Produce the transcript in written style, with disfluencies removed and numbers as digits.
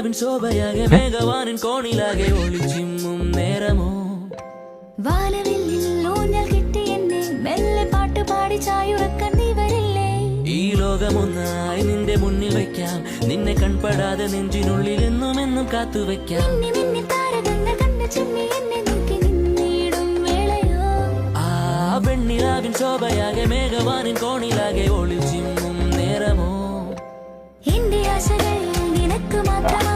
വെണ്ണിലാവിൻ ശോഭയാകെ മേഘവാനിൻ കോണിലാകെ ഒളിച്ചിമ്മും നേരമോ വാനവില്ലിൽ ഊഞ്ഞൽ കിട്ടി എന്നെ മെല്ലെ പാട്ട് പാടി ചായുറക്കാൻ നീ വരില്ലേ ഈ ലോകമൊന്നായി നിന്റെ മുന്നിൽ വയ്ക്കാം നിന്നെ കൺപടാതെ നെഞ്ചിനുള്ളിൽ എന്നും എന്നും കാത്തുവയ്ക്കാം മിന്നി മിന്നി താരകങ്ങൾ കണ്ണു ചിമ്മി എന്നെ നോക്കി നിന്നിടും വേളയോ ആ വെണ്ണിലാവിൻ ശോഭയാകെ മേഘവാനിൻ കോണിലാകെ ഒളിച്ചിമ്മും നേരമോ എന്റെ ആശകൾ നിനക്ക് മാത്രമാ